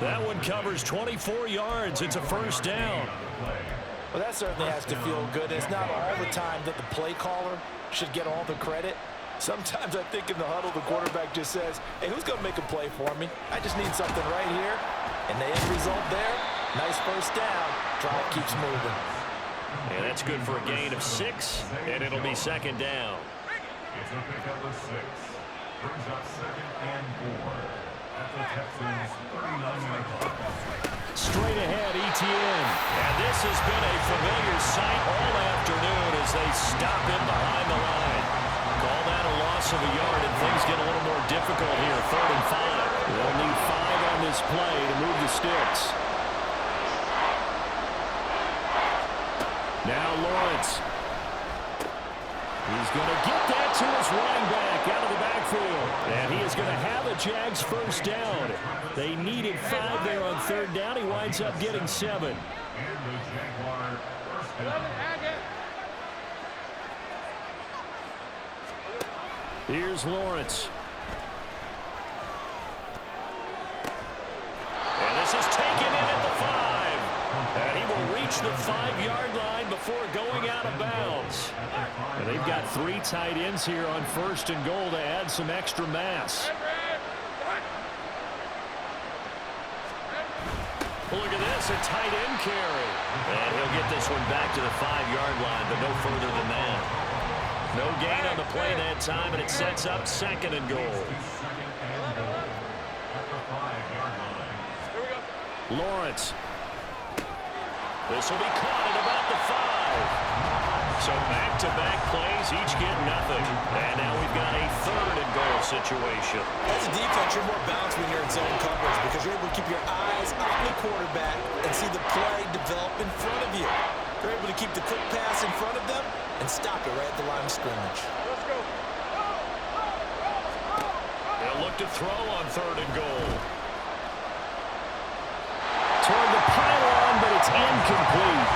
That one covers 24 yards. It's a first down. Well, that certainly has to feel good. It's not all the time that the play caller should get all the credit. Sometimes I think in the huddle, the quarterback just says, hey, who's going to make a play for me? I just need something right here. And the end result there, nice first down. Drive keeps moving. And that's good for a gain of 6, and it'll be second down. It's a pickup of 6. Brings up 2nd and 4. At the Texans' 39-yard line. Straight ahead, ETN. And this has been a familiar sight all afternoon as they stop him behind the line. Call that a loss of a yard, and things get a little more difficult here. 3rd and 5. They'll need 5 on this play to move the sticks. Now Lawrence. He's going to get that to his running back out of the backfield. And he is going to have a Jags first down. They needed 5 there on 3rd down. He winds up getting 7. Here's Lawrence. And this is taken in at the 5. And he will reach the 5-yard line before going out of bounds. And they've got 3 tight ends here on 1st and goal to add some extra mass. Look at this, a tight end carry. And he'll get this one back to the 5-yard line, but no further than that. No gain on the play that time, and it sets up 2nd and goal. Lawrence. This will be caught at about the 5. So back-to-back plays, each get nothing. And now we've got a 3rd and goal situation. As a defense, you're more balanced when you're in zone coverage because you're able to keep your eyes on the quarterback and see the play develop in front of you. You're able to keep the quick pass in front of them and stop it right at the line of scrimmage. Let's go. They'll look to throw on 3rd and goal. Toward the pylon, but it's incomplete.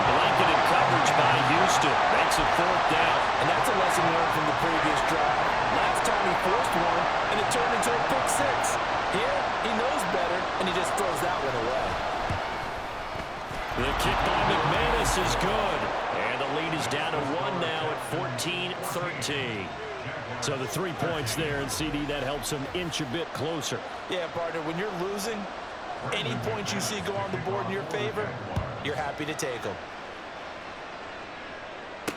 Blanketed coverage by Houston. Makes it 4th down. And that's a lesson learned from the previous drive. Last time he forced one, and it turned into a pick 6. Here, he knows better, and he just throws that one away. The kick by McManus is good. And the lead is down to 1 now at 14-13. So the 3 points there, and CD, that helps him inch a bit closer. Yeah, partner, when you're losing, any points you see go on the board in your favor, you're happy to take them.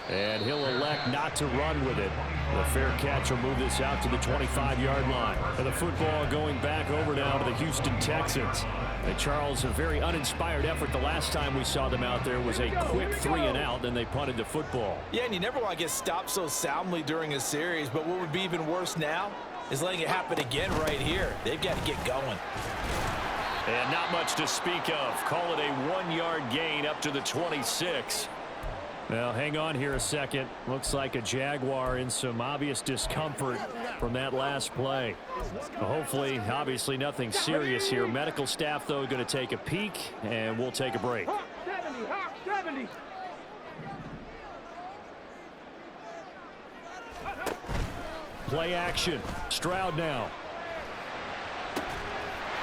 And he'll elect not to run with it. The fair catch will move this out to the 25-yard line. And the football going back over now to the Houston Texans. And Charles, a very uninspired effort the last time we saw them out there was a quick 3-and-out, then they punted the football. Yeah, and you never want to get stopped so soundly during a series, but what would be even worse now is letting it happen again right here. They've got to get going. And not much to speak of. Call it a 1-yard gain up to the 26. Well, hang on here a second. Looks like a Jaguar in some obvious discomfort from that last play. Well, hopefully, obviously nothing serious here. Medical staff, though, going to take a peek, and we'll take a break. 70. Play action. Stroud now.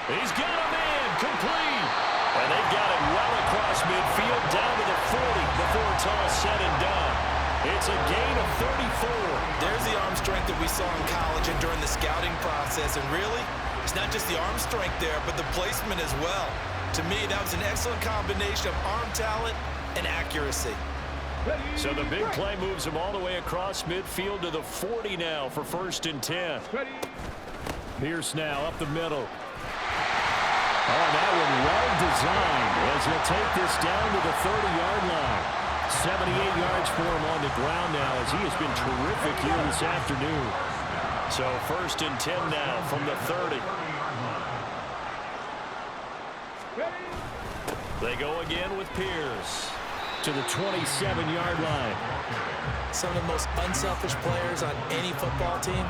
He's got a man. Complete. And they've got it well across midfield down to the 40 before it's all said and done. It's a gain of 34. There's the arm strength that we saw in college and during the scouting process. And really, it's not just the arm strength there, but the placement as well. To me, that was an excellent combination of arm talent and accuracy. So the big play moves him all the way across midfield to the 40 now for 1st and 10. Pierce now up the middle. Oh, that one well designed as he'll take this down to the 30-yard line. 78 yards for him on the ground now as he has been terrific here this afternoon. So 1st and 10 now from the 30. They go again with Pierce to the 27-yard line. Some of the most unselfish players on any football team,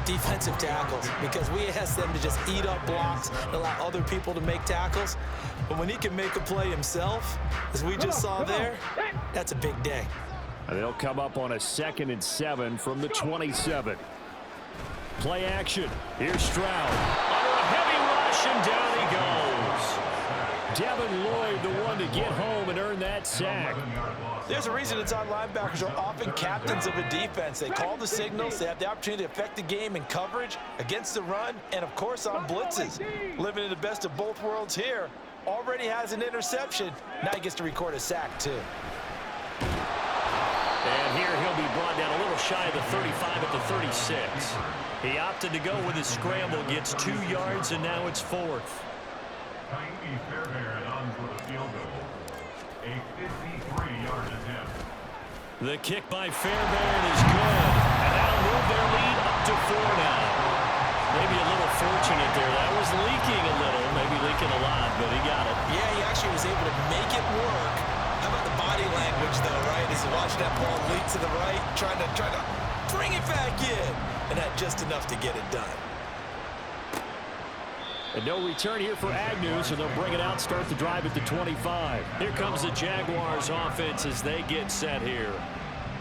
defensive tackles, because we ask them to just eat up blocks and allow other people to make tackles. But when he can make a play himself, as we just saw there, that's a big day. And they'll come up on a 2nd and 7 from the 27. Play action. Here's Stroud. Under a heavy rush, and down he goes. to get home and earn that sack. There's a reason inside linebackers are often captains of a defense. They call the signals. They have the opportunity to affect the game in coverage, against the run, and, of course, on blitzes. Living in the best of both worlds here. Already has an interception. Now he gets to record a sack, too. And here he'll be brought down a little shy of the 35 at the 36. He opted to go with his scramble, gets 2 yards, and now it's 4th. On for the field goal. A 53-yard attempt. The kick by Fairbairn is good. And that'll move their lead up to 4 now. Maybe a little fortunate there. That was leaking a little, maybe leaking a lot, but he got it. Yeah, he actually was able to make it work. How about the body language, though, right? As you watch that ball leak to the right, trying to bring it back in. And had just enough to get it done. And no return here for Agnew, so they'll bring it out, start the drive at the 25. Here comes the Jaguars offense as they get set here.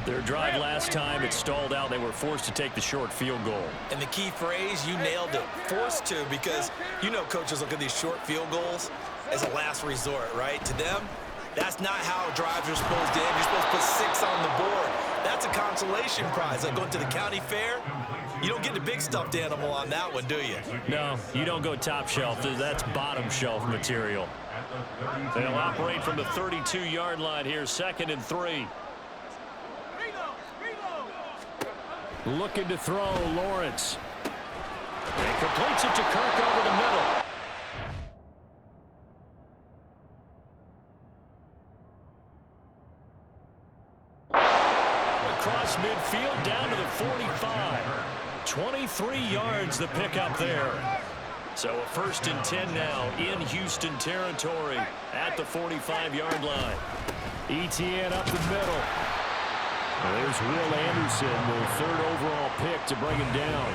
Their drive last time, it stalled out. They were forced to take the short field goal. And the key phrase, you nailed it, forced to, because you know coaches look at these short field goals as a last resort, right? To them, that's not how drives are supposed to end. You're supposed to put 6 on the board. That's a consolation prize. Like going to the county fair, you don't get the big stuffed animal on that one, do you? No, you don't go top shelf. That's bottom shelf material. They'll operate from the 32-yard line here, 2nd and 3. Looking to throw, Lawrence. And completes it to Kirk over the middle. Across midfield down to the 45. 23 yards the pickup there. So a 1st and 10 now in Houston territory at the 45-yard line. Etienne up the middle. There's Will Anderson, the 3rd overall pick to bring him down.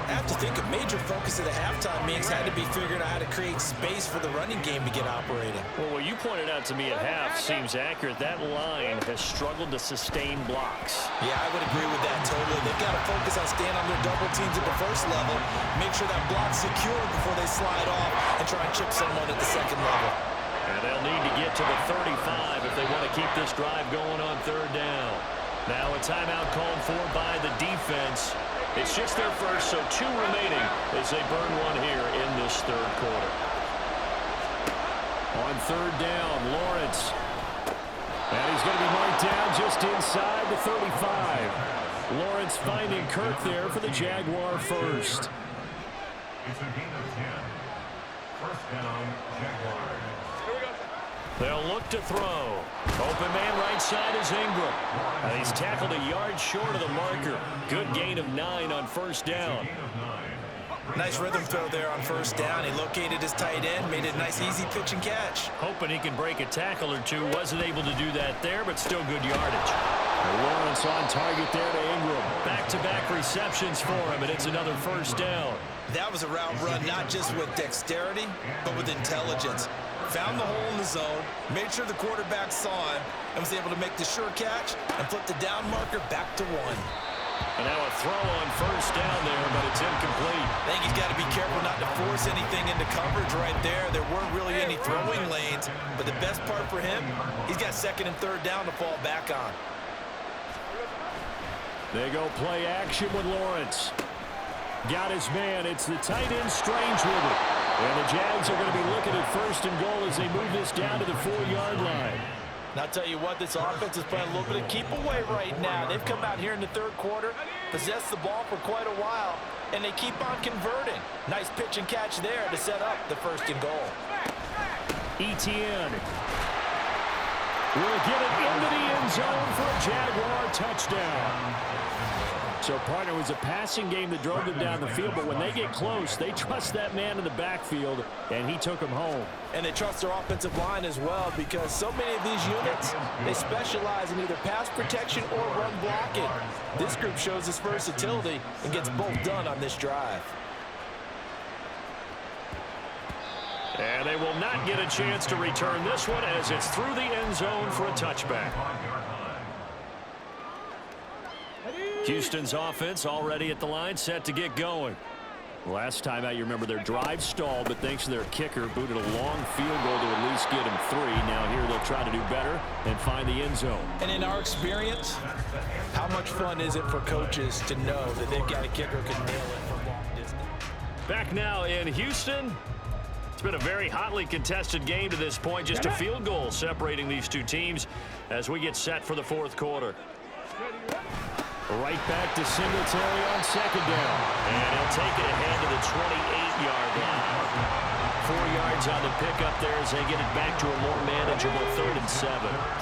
I have to think a major focus of the halftime meetings had to be figuring out how to create space for the running game to get operating. Well, what you pointed out to me at half seems accurate. That line has struggled to sustain blocks. Yeah, I would agree with that totally. They've got to focus on staying on their double teams at the 1st level, make sure that block's secure before they slide off and try and chip someone at the 2nd level. And they'll need to get to the 35 if they want to keep this drive going on 3rd down. Now a timeout called for by the defense. It's just their first, so 2 remaining as they burn 1 here in this 3rd quarter. On 3rd down, Lawrence. And he's going to be marked down just inside the 35. Lawrence finding Kirk there for the Jaguar first. It's a gain of 10. 1st down, Jaguars. They'll look to throw. Open man right side is Ingram. And he's tackled a yard short of the marker. Good gain of 9 on 1st down. Nice rhythm throw there on 1st down. He located his tight end, made it a nice easy pitch and catch. Hoping he can break a tackle or 2. Wasn't able to do that there, but still good yardage. And Lawrence on target there to Ingram. Back-to-back receptions for him, and it's another 1st down. That was a route run not just with dexterity, but with intelligence. Found the hole in the zone, made sure the quarterback saw him, and was able to make the sure catch and flip the down marker back to 1. And now a throw on 1st down there, but it's incomplete. I think he's got to be careful not to force anything into coverage right there. There weren't really any throwing lanes, but the best part for him, he's got 2nd and 3rd down to fall back on. They go play action with Lawrence. Got his man. It's the tight end Strange with it. And the Jags are going to be looking at 1st and goal as they move this down to the 4-yard line. And I'll tell you what, this offense is playing a little bit of keep away right now. They've come out here in the 3rd quarter, possessed the ball for quite a while, and they keep on converting. Nice pitch and catch there to set up the 1st and goal. Etienne will get it into the end zone for a Jaguar touchdown. So, partner, it was a passing game that drove them down the field, but when they get close, they trust that man in the backfield, and he took him home. And they trust their offensive line as well, because so many of these units, they specialize in either pass protection or run blocking. This group shows its versatility and gets both done on this drive. And they will not get a chance to return this one as it's through the end zone for a touchback. Houston's offense already at the line, set to get going. Last time out, you remember their drive stalled, but thanks to their kicker, booted a long field goal to at least get them 3. Now here they'll try to do better and find the end zone. And in our experience, how much fun is it for coaches to know that they've got a kicker who can nail it from long distance? Back now in Houston. It's been a very hotly contested game to this point. Just a field goal separating these two teams as we get set for the fourth quarter. Right back to Singletary on second down. And he'll take it ahead to the 28-yard line. 4 yards on the pickup there as they get it back to a more manageable 3rd and 7.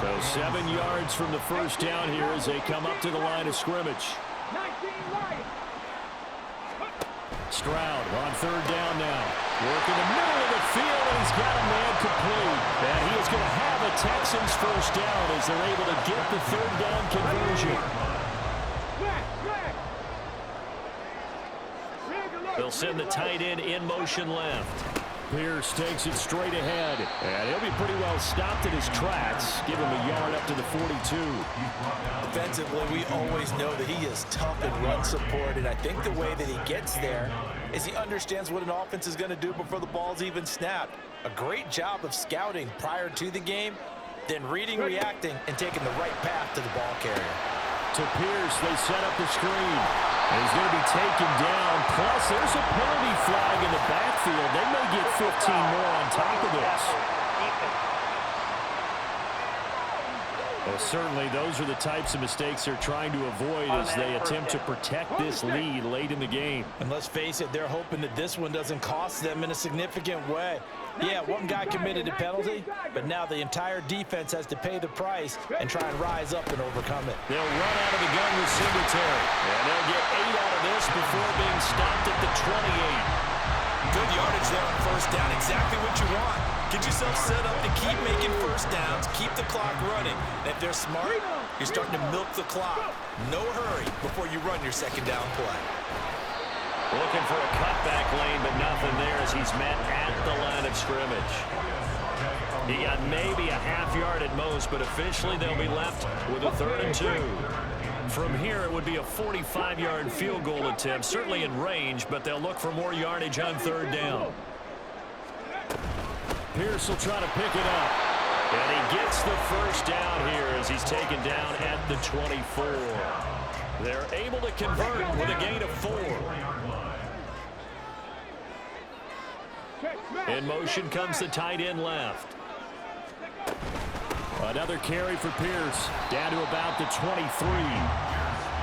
So 7 yards from the first down here as they come up to the line of scrimmage. Stroud on 3rd down now. Working the middle of the field, and he's got a man complete. And he is going to have a Texans first down as they're able to get the 3rd down conversion. They'll send the tight end in motion left. Pierce takes it straight ahead. And he'll be pretty well stopped in his tracks. Give him a yard up to the 42. Defensively, we always know that he is tough in run support, and I think the way that he gets there is he understands what an offense is going to do before the ball's even snapped. A great job of scouting prior to the game, then reading, reacting, and taking the right path to the ball carrier. To Pierce, they set up the screen. And he's going to be taken down. Plus, there's a penalty flag in the backfield. They may get 15 more on top of this. Well, certainly those are the types of mistakes they're trying to avoid as they attempt to protect this lead late in the game. And let's face it, they're hoping that this one doesn't cost them in a significant way. Yeah, one guy committed a penalty, but now the entire defense has to pay the price and try and rise up and overcome it. They'll run out of the gun with Singletary. And they'll get 8 out of this before being stopped at the 28. Good yardage there on first down. Exactly what you want. Get yourself set up to keep making first downs, keep the clock running. And if they're smart, you're starting to milk the clock. No hurry before you run your second down play. Looking for a cutback lane, but nothing there as he's met at the line of scrimmage. He got maybe a half yard at most, but officially they'll be left with a 3rd and 2. From here, it would be a 45-yard field goal attempt, certainly in range, but they'll look for more yardage on 3rd down. Pierce will try to pick it up. And he gets the first down here as he's taken down at the 24. They're able to convert with a gain of 4. In motion comes the tight end left. Another carry for Pierce, down to about the 23.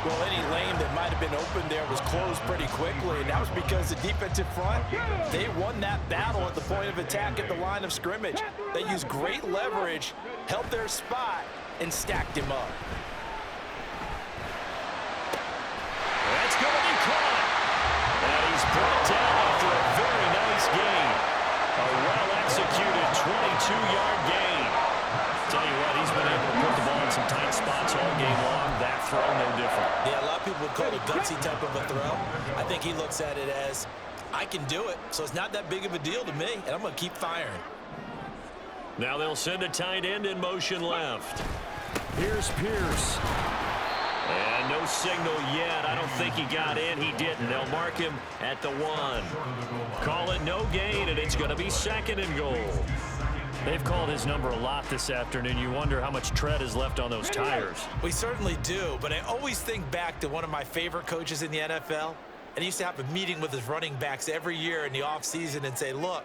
Well, any lane that might have been open there was closed pretty quickly, and that was because the defensive front, they won that battle at the point of attack at the line of scrimmage. They used great leverage, held their spot, and stacked him up. That's going to be caught. And he's brought down after a very nice gain. A well-executed 22-yard gain. Tell you what, he's been able to put the ball in some tight spots all game long. That throw, no different. Yeah, a lot of people would call it a gutsy type of a throw. I think he looks at it as, I can do it, so it's not that big of a deal to me, and I'm going to keep firing. Now they'll send a tight end in motion left. Here's Pierce. And no signal yet. I don't think he got in. He didn't. They'll mark him at the 1. Call it no gain, and it's going to be 2nd and goal. They've called his number a lot this afternoon. You wonder how much tread is left on those tires. We certainly do, but I always think back to one of my favorite coaches in the NFL, and he used to have a meeting with his running backs every year in the offseason and say, look,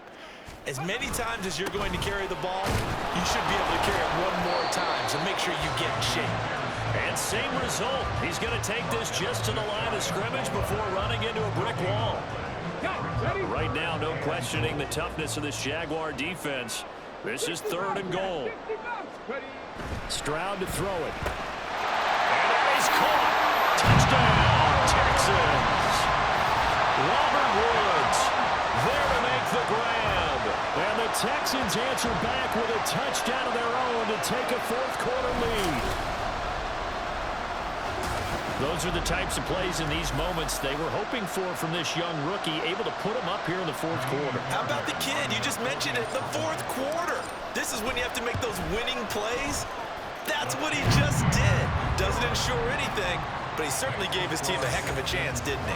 as many times as you're going to carry the ball, you should be able to carry it one more time, so make sure you get in shape. And same result. He's going to take this just to the line of scrimmage before running into a brick wall. Right now, no questioning the toughness of this Jaguar defense. This is 3rd and goal. Stroud to throw it. And he's caught. Touchdown, Texans. Robert Woods there to make the grab. And the Texans answer back with a touchdown of their own to take a 4th quarter lead. Those are the types of plays in these moments they were hoping for from this young rookie, able to put him up here in the 4th quarter. How about the kid? You just mentioned it, the 4th quarter. This is when you have to make those winning plays. That's what he just did. Doesn't ensure anything, but he certainly gave his team a heck of a chance, didn't he?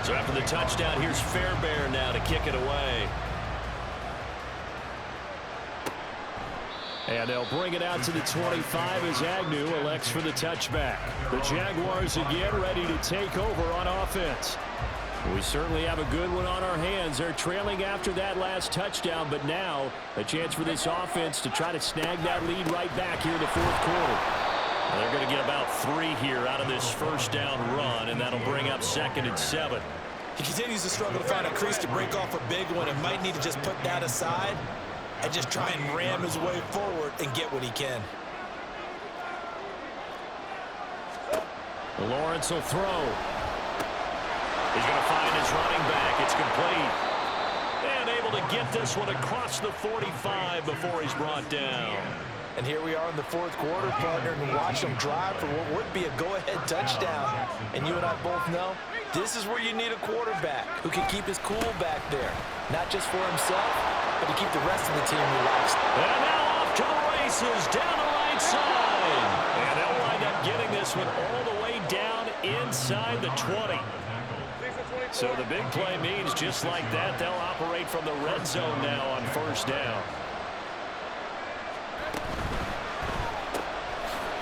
So after the touchdown, here's Fairbairn now to kick it away. And they'll bring it out to the 25 as Agnew elects for the touchback. The Jaguars again ready to take over on offense. We certainly have a good one on our hands. They're trailing after that last touchdown, but now a chance for this offense to try to snag that lead right back here in the fourth quarter. And they're going to get about 3 here out of this first down run, and that'll bring up 2nd and 7. He continues to struggle to find a crease to break off a big one and might need to just put that aside and just try and ram his way forward and get what he can. Lawrence will throw. He's going to find his running back. It's complete. And able to get this one across the 45 before he's brought down. And here we are in the fourth quarter, partner, and watch him drive for what would be a go-ahead touchdown. And you and I both know this is where you need a quarterback who can keep his cool back there. Not just for himself, but to keep the rest of the team relaxed. And now off to the races down the right side. And they'll wind up getting this one all the way down inside the 20. So the big play means just like that, they'll operate from the red zone now on first down.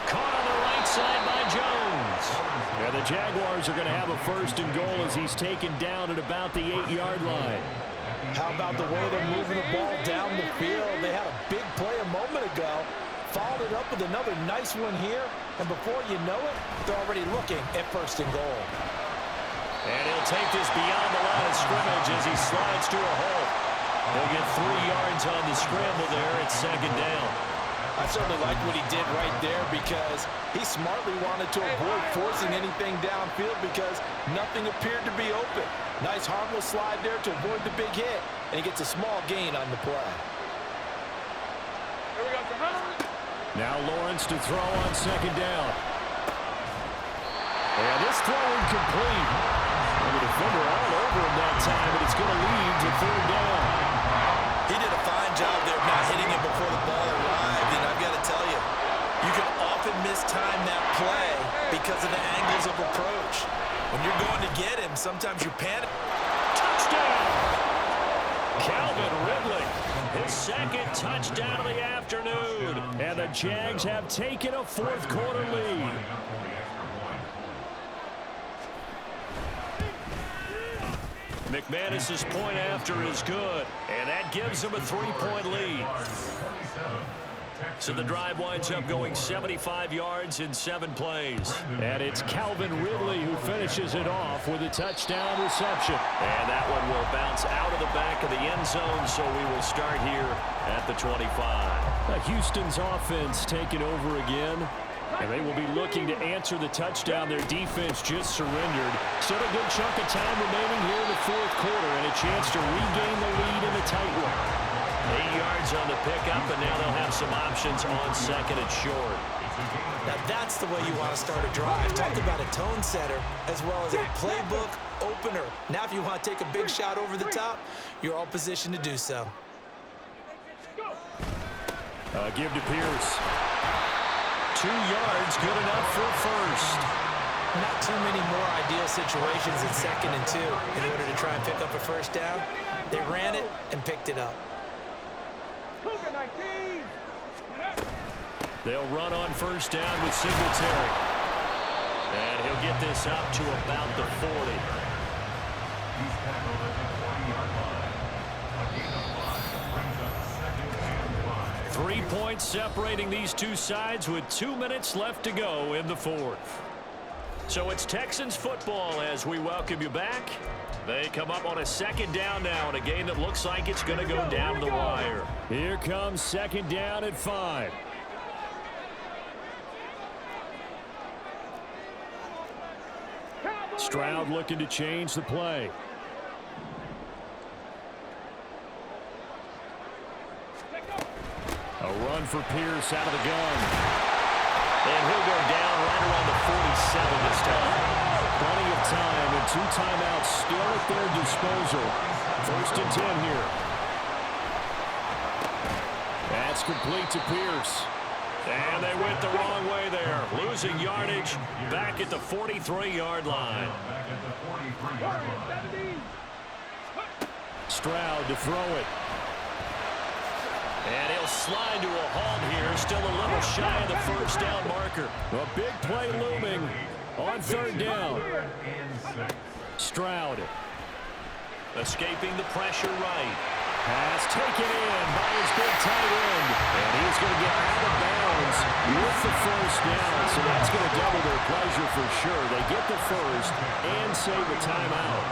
Caught on the right side by Jones. And the Jaguars are going to have a 1st and goal as he's taken down at about the 8-yard line. How about the way they're moving the ball down the field? They had a big play a moment ago. Followed it up with another nice one here. And before you know it, they're already looking at 1st and goal. And he'll take this beyond the line of scrimmage as he slides to a hole. He'll get 3 yards on the scramble there at 2nd down. I certainly like what he did right there because he smartly wanted to avoid forcing anything downfield because nothing appeared to be open. Nice harmless slide there to avoid the big hit, and he gets a small gain on the play. Now Lawrence to throw on 2nd down. And this throw incomplete. And the defender all over him that time, but it's going to lead to 3rd down. He did a fine job there of not hitting him before the ball arrived, and I've got to tell you, you can often mistime that play because of the angles of approach. When you're going to get him, sometimes you panic. Touchdown! Calvin Ridley, his 2nd touchdown of the afternoon. And the Jags have taken a fourth quarter lead. McManus's point after is good, and that gives him a 3-point lead. So the drive winds up going 75 yards in 7 plays. And it's Calvin Ridley who finishes it off with a touchdown reception. And that one will bounce out of the back of the end zone, so we will start here at the 25. Houston's offense taking over again. And they will be looking to answer the touchdown. Their defense just surrendered. Still a good chunk of time remaining here in the fourth quarter and a chance to regain the lead in the tight one. 8 yards on the pickup, and now they'll have some options on 2nd and short. Now that's the way you want to start a drive. Talk about a tone setter as well as a playbook opener. Now if you want to take a big shot over the top, you're all positioned to do so. Give to Pierce. 2 yards, good enough for 1st. Not too many more ideal situations in 2nd and 2 in order to try and pick up a 1st down. They ran it and picked it up. They'll run on 1st down with Singletary. And he'll get this up to about the 40. 3 points separating these two sides with 2 minutes left to go in the fourth. So it's Texans football as we welcome you back. They come up on a 2nd down now in a game that looks like it's going to go down the wire. Here comes 2nd down at 5. Stroud looking to change the play. A run for Pierce out of the gun. And he'll go down right around the 47 this time. Plenty of time and 2 timeouts still at their disposal. 1st and 10 here. That's complete to Pierce. And they went the wrong way there. Losing yardage back at the 43-yard line. Stroud to throw it. And he'll slide to a halt here. Still a little shy of the first down marker. A big play looming on third down. Stroud escaping the pressure right. Pass taken in by his big tight end. And he's going to get out of bounds with the first down. So that's going to double their pleasure for sure. They get the first and save a timeout.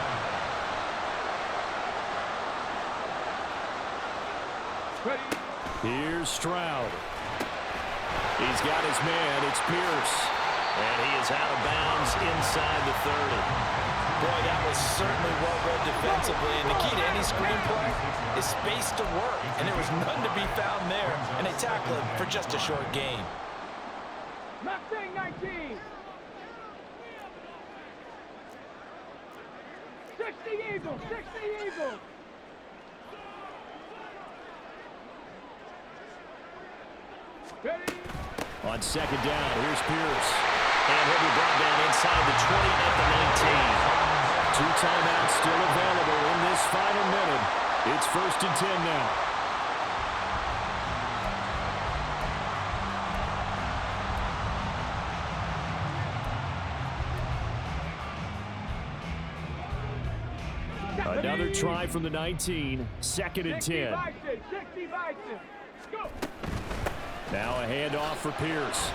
Here's Stroud. He's got his man. It's Pierce. And he is out of bounds inside the 30. Boy, that was certainly well-read defensively. And the key to any screenplay is space to work. And there was none to be found there. And they tackle him for just a short gain. Mustang 19. 60 Eagles, 60 Eagles. Ready? On second down, here's Pierce. And he'll be brought down inside the 20 at the 19. 2 timeouts still available in this final minute. It's 1st and 10 now. Another try from the 19. 2nd and 10. 60 Bison. Go. Now a handoff for Pierce.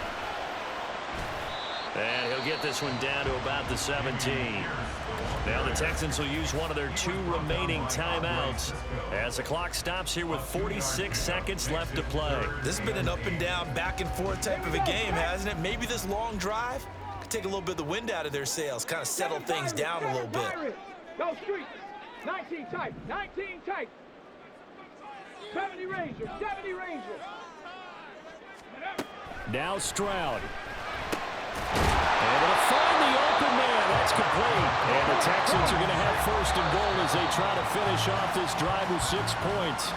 And he'll get this one down to about the 17. Now the Texans will use one of their 2 remaining timeouts as the clock stops here with 46 seconds left to play. This has been an up and down, back and forth type of a game, hasn't it? Maybe this long drive could take a little bit of the wind out of their sails, kind of settle things down a little bit. Go street. 19 tight. 19 tight. 70 Rangers. 70 Rangers. Now Stroud. Able to find the open man. That's complete. And the Texans are going to have 1st and goal as they try to finish off this drive with 6 points.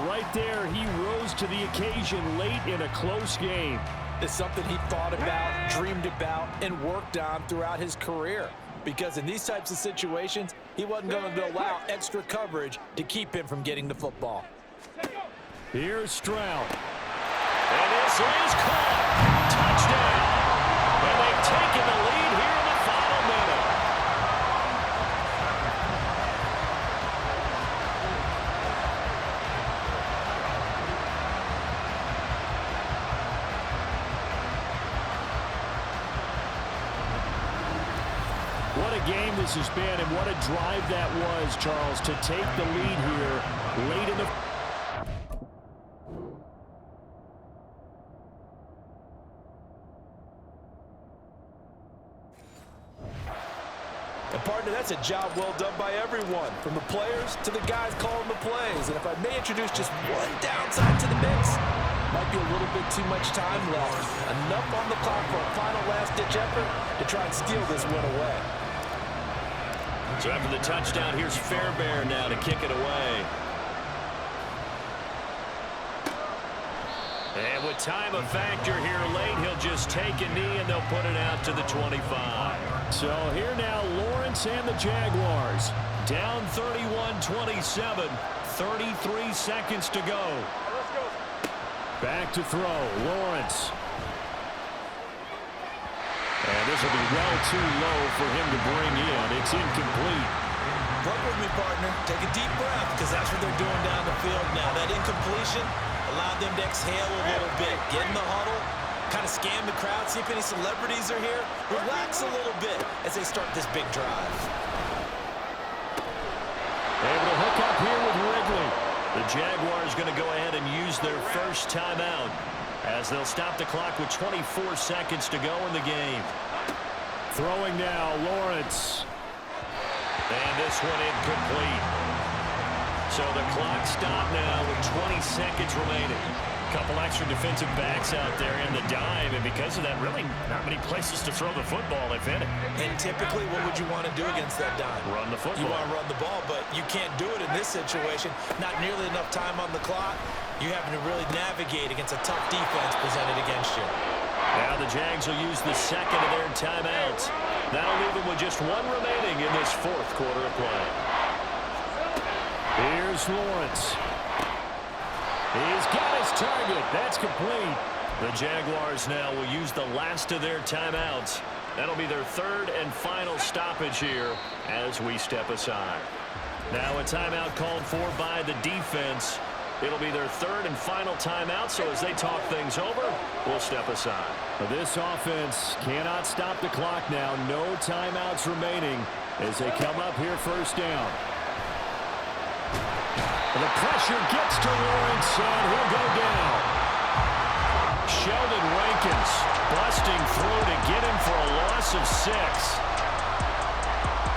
Right there, he rose to the occasion late in a close game. It's something he thought about, dreamed about, and worked on throughout his career. Because in these types of situations, he wasn't going to allow extra coverage to keep him from getting the football. Here's Stroud. And this is caught. Touchdown. And they've taken the lead here in the final minute. What a game this has been, and what a drive that was, Charles, to take the lead here late in the... And partner, that's a job well done by everyone, from the players to the guys calling the plays. And if I may introduce just one downside to the mix, might be a little bit too much time left. Enough on the clock for a final last-ditch effort to try and steal this win away. So after the touchdown, here's Fairbairn now to kick it away. And with time a factor here late, he'll just take a knee and they'll put it out to the 25. So here now, Lawrence and the Jaguars. Down 31-27, 33 seconds to go. Back to throw, Lawrence. And this will be well too low for him to bring in. It's incomplete. Work with me, partner. Take a deep breath, because that's what they're doing down the field now. That incompletion allowed them to exhale a little bit. Get in the huddle, kind of scan the crowd, see if any celebrities are here. Relax a little bit as they start this big drive. Able to hook up here with Wrigley. The Jaguars going to go ahead and use their first timeout as they'll stop the clock with 24 seconds to go in the game. Throwing now, Lawrence. And this one incomplete. So the clock stopped now with 20 seconds remaining. Couple extra defensive backs out there in the dime, and because of that, really not many places to throw the football, if any. And typically, what would you want to do against that dime? Run the football. You want to run the ball, but you can't do it in this situation. Not nearly enough time on the clock. You're having to really navigate against a tough defense presented against you. Now the Jags will use the second of their timeouts. That'll leave them with just one remaining in this fourth quarter of play. Here's Lawrence. He's got his target. That's complete. The Jaguars now will use the last of their timeouts. That'll be their third and final stoppage here as we step aside. Now a timeout called for by the defense. It'll be their third and final timeout, so as they talk things over, we'll step aside. This offense cannot stop the clock now. No timeouts remaining as they come up here first down. The pressure gets to Lawrence, and he'll go down. Sheldon Rankins busting through to get him for a loss of 6.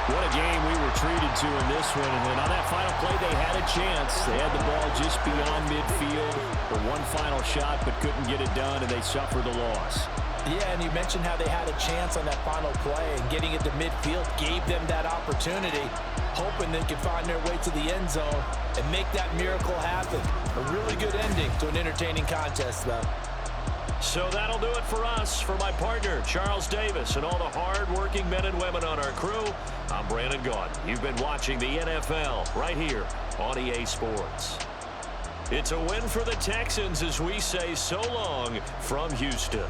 What a game we were treated to in this one. And on that final play, they had a chance. They had the ball just beyond midfield for one final shot, but couldn't get it done, and they suffered the loss. Yeah, and you mentioned how they had a chance on that final play, and getting it to midfield gave them that opportunity, hoping they could find their way to the end zone and make that miracle happen. A really good ending to an entertaining contest, though. So that'll do it for us. For my partner, Charles Davis, and all the hard-working men and women on our crew, I'm Brandon Gaudin. You've been watching the NFL right here on EA Sports. It's a win for the Texans as we say so long from Houston.